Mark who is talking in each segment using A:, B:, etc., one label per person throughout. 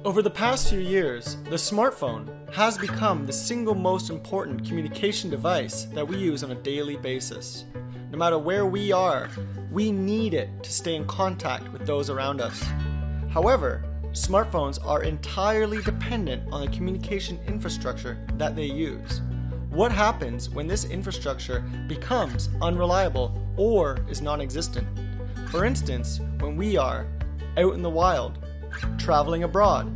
A: Over the past few years, the smartphone has become the single most important communication device that we use on a daily basis. No matter where we are, we need it to stay in contact with those around us. However, smartphones are entirely dependent on the communication infrastructure that they use. What happens when this infrastructure becomes unreliable or is non-existent? For instance, when we are out in the wild, traveling abroad,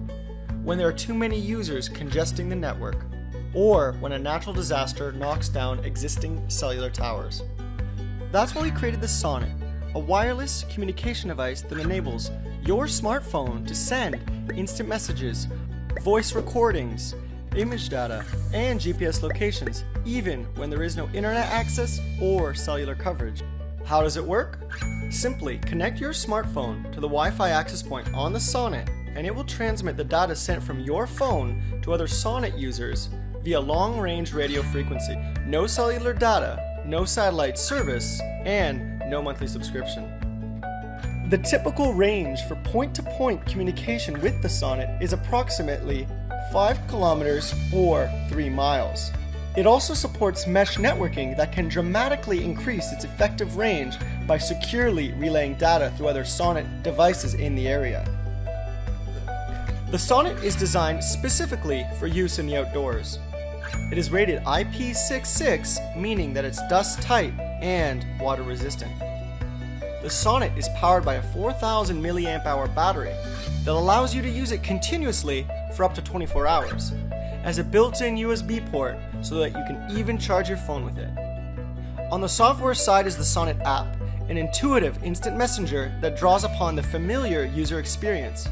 A: when there are too many users congesting the network, or when a natural disaster knocks down existing cellular towers. That's why we created the Sonnet, a wireless communication device that enables your smartphone to send instant messages, voice recordings, image data, and GPS locations, even when there is no internet access or cellular coverage. How does it work? Simply connect your smartphone to the Wi-Fi access point on the Sonnet, and it will transmit the data sent from your phone to other Sonnet users via long-range radio frequency. No cellular data, no satellite service, and no monthly subscription. The typical range for point-to-point communication with the Sonnet is approximately 5 kilometers or 3 miles. It also supports mesh networking that can dramatically increase its effective range by securely relaying data through other Sonnet devices in the area. The Sonnet is designed specifically for use in the outdoors. It is rated IP66, meaning that it's dust tight and water resistant. The Sonnet is powered by a 4,000 mAh battery that allows you to use it continuously for up to 24 hours, as a built-in USB port so that you can even charge your phone with it. On the software side is the Sonnet app, an intuitive instant messenger that draws upon the familiar user experience.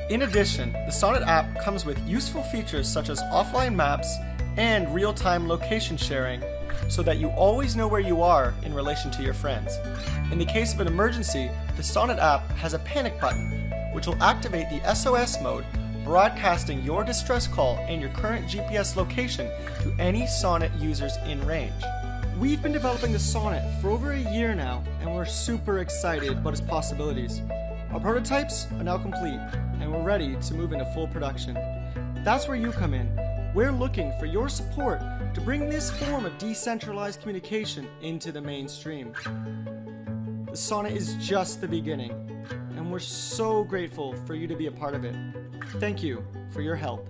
A: In addition, the Sonnet app comes with useful features such as offline maps and real-time location sharing so that you always know where you are in relation to your friends. In the case of an emergency, the Sonnet app has a panic button, which will activate the SOS mode, broadcasting your distress call and your current GPS location to any Sonnet users in range. We've been developing the Sonnet for over a year now, and we're super excited about its possibilities. Our prototypes are now complete, and we're ready to move into full production. That's where you come in. We're looking for your support to bring this form of decentralized communication into the mainstream. The Sonnet is just the beginning, and we're so grateful for you to be a part of it. Thank you for your help.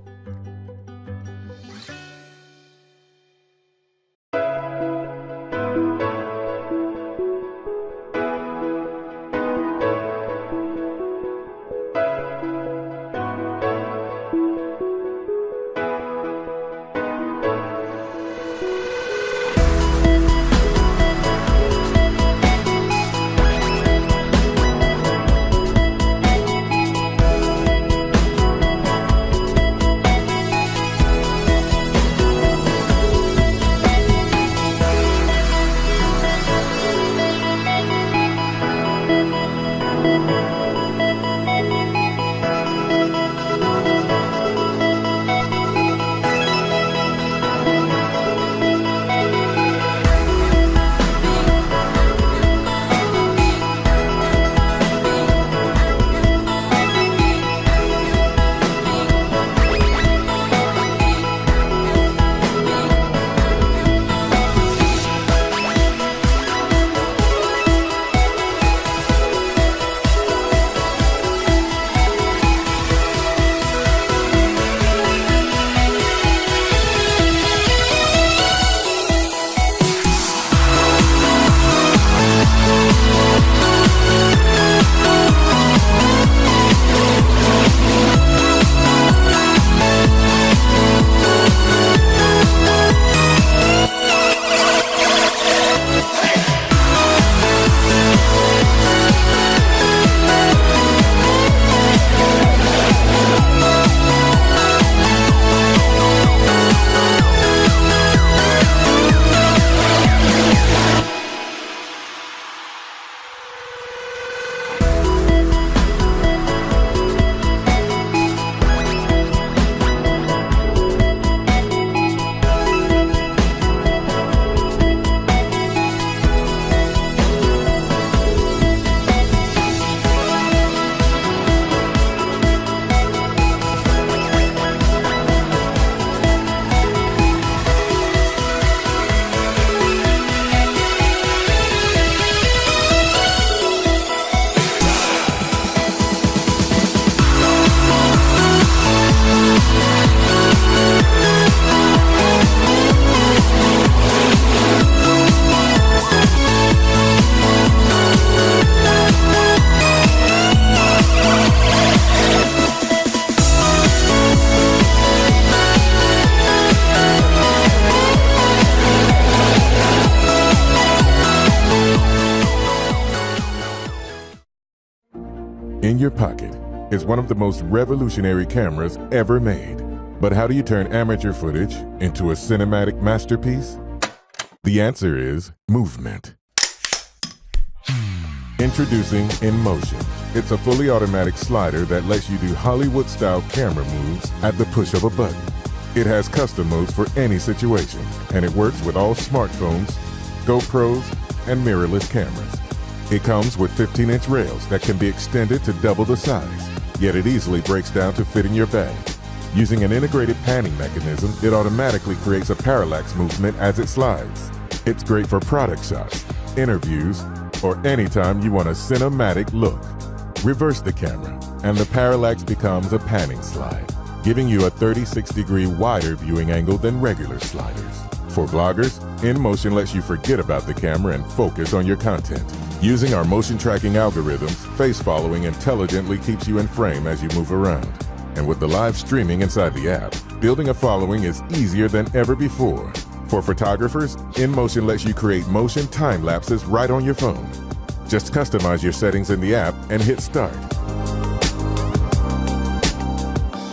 B: in your pocket, is one of the most revolutionary cameras ever made. But how do you turn amateur footage into a cinematic masterpiece? The answer is movement. Introducing InMotion. It's a fully automatic slider that lets you do Hollywood-style camera moves at the push of a button. It has custom modes for any situation, and it works with all smartphones, GoPros, and mirrorless cameras. It comes with 15-inch rails that can be extended to double the size, yet it easily breaks down to fit in your bag. Using an integrated panning mechanism, it automatically creates a parallax movement as it slides. It's great for product shots, interviews, or anytime you want a cinematic look. Reverse the camera, and the parallax becomes a panning slide, giving you a 36-degree wider viewing angle than regular sliders. For vloggers, InMotion lets you forget about the camera and focus on your content. Using our motion tracking algorithms, face following intelligently keeps you in frame as you move around. And with the live streaming inside the app, building a following is easier than ever before. For photographers, InMotion lets you create motion time lapses right on your phone. Just customize your settings in the app and hit start.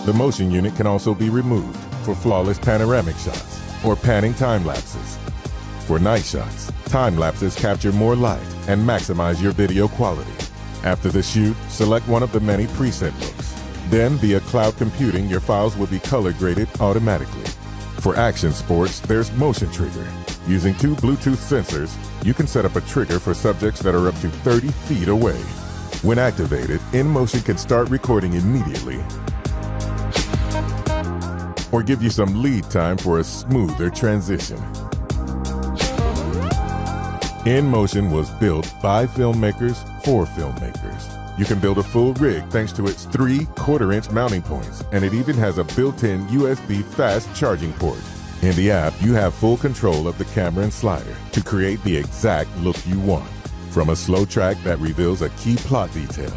B: The motion unit can also be removed for flawless panoramic shots or panning time lapses. For night shots, time lapses capture more light and maximize your video quality. After the shoot, select one of the many preset looks. Then, via cloud computing, your files will be color graded automatically. For action sports, there's Motion Trigger. Using 2 Bluetooth sensors, you can set up a trigger for subjects that are up to 30 feet away. When activated, InMotion can start recording immediately or give you some lead time for a smoother transition. InMotion was built by filmmakers for filmmakers. You can build a full rig thanks to its 3 1/4-inch mounting points, and it even has a built-in USB fast charging port. In the app, you have full control of the camera and slider to create the exact look you want. From a slow track that reveals a key plot detail,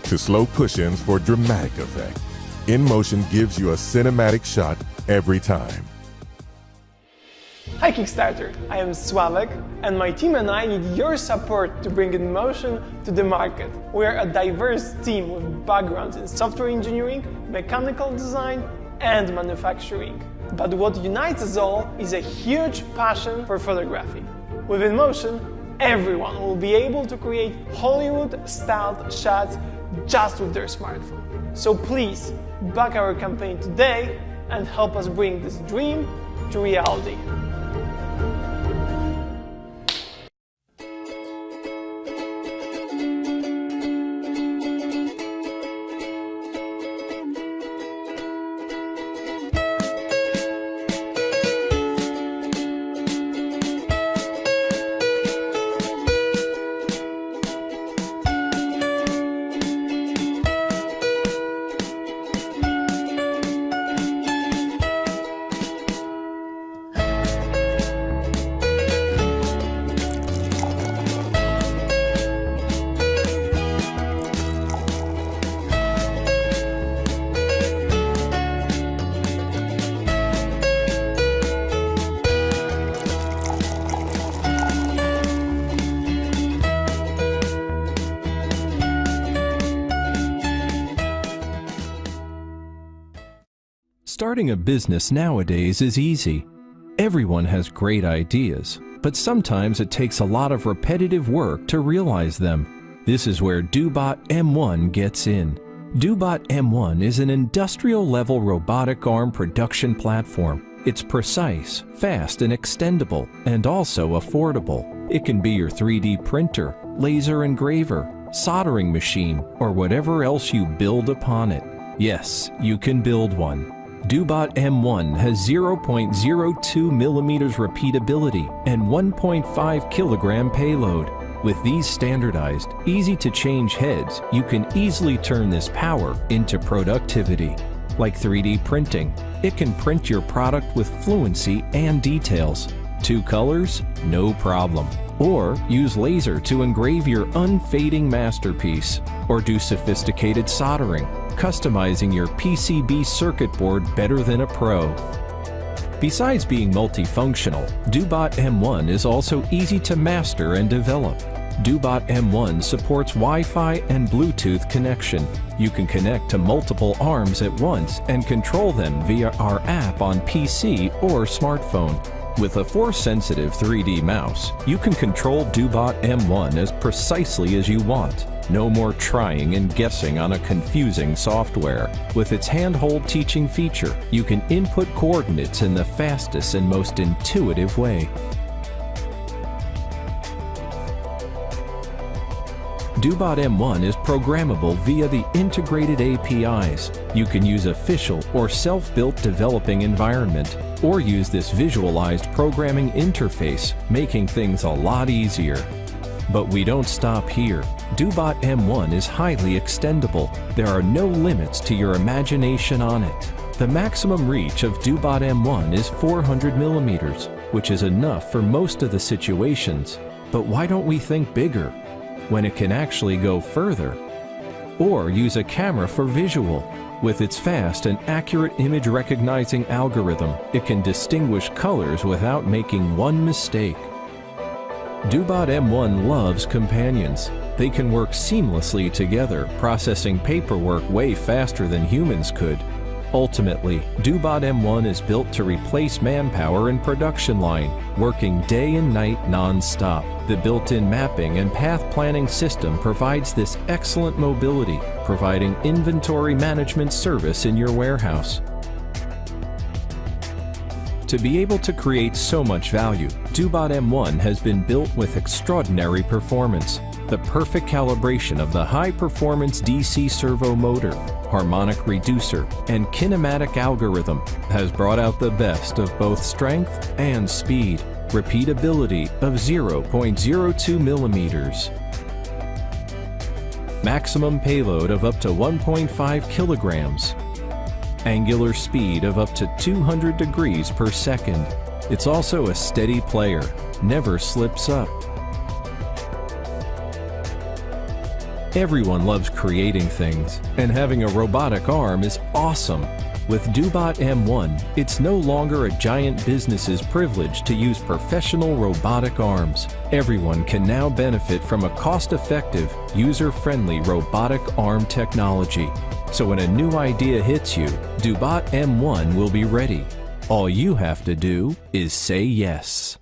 B: to slow push-ins for dramatic effect, InMotion gives you a cinematic shot every time.
C: Hi Kickstarter, I am Sławek, and my team and I need your support to bring InMotion to the market. We are a diverse team with backgrounds in software engineering, mechanical design, and manufacturing. But what unites us all is a huge passion for photography. With InMotion, everyone will be able to create Hollywood-styled shots just with their smartphone. So please, back our campaign today and help us bring this dream to reality.
D: Starting a business nowadays is easy. Everyone has great ideas, but sometimes it takes a lot of repetitive work to realize them. This is where DoBot M1 gets in. DoBot M1 is an industrial-level robotic arm production platform. It's precise, fast, and extendable, and also affordable. It can be your 3D printer, laser engraver, soldering machine, or whatever else you build upon it. Yes, you can build one. DoBot M1 has 0.02 millimeters repeatability and 1.5 kilogram payload. With these standardized, easy-to-change heads, you can easily turn this power into productivity. Like 3D printing, it can print your product with fluency and details. 2 colors? No problem. Or use laser to engrave your unfading masterpiece. Or do sophisticated soldering, customizing your PCB circuit board better than a pro. Besides being multifunctional, DoBot M1 is also easy to master and develop. DoBot M1 supports Wi-Fi and Bluetooth connection. You can connect to multiple arms at once and control them via our app on PC or smartphone. With a Force-sensitive 3D mouse, you can control DoBot M1 as precisely as you want. No more trying and guessing on a confusing software. With its handhold teaching feature, you can input coordinates in the fastest and most intuitive way. DoBot M1 is programmable via the integrated APIs. You can use official or self-built developing environment, or use this visualized programming interface, making things a lot easier. But we don't stop here. DoBot M1 is highly extendable. There are no limits to your imagination on it. The maximum reach of DoBot M1 is 400 millimeters, which is enough for most of the situations. But why don't we think bigger, when it can actually go further? Or use a camera for visual. With its fast and accurate image recognizing algorithm, it can distinguish colors without making one mistake. DoBot M1 loves companions. They can work seamlessly together, processing paperwork way faster than humans could. Ultimately, DoBot M1 is built to replace manpower in production line, working day and night non-stop. The built-in mapping and path planning system provides this excellent mobility, providing inventory management service in your warehouse. To be able to create so much value, DoBot M1 has been built with extraordinary performance. The perfect calibration of the high-performance DC servo motor, harmonic reducer, and kinematic algorithm has brought out the best of both strength and speed. Repeatability of 0.02 millimeters. Maximum payload of up to 1.5 kilograms. Angular speed of up to 200 degrees per second. It's also a steady player, never slips up. Everyone loves creating things, and having a robotic arm is awesome. With DoBot M1, it's no longer a giant business's privilege to use professional robotic arms. Everyone can now benefit from a cost-effective, user-friendly robotic arm technology. So when a new idea hits you, DoBot M1 will be ready. All you have to do is say yes.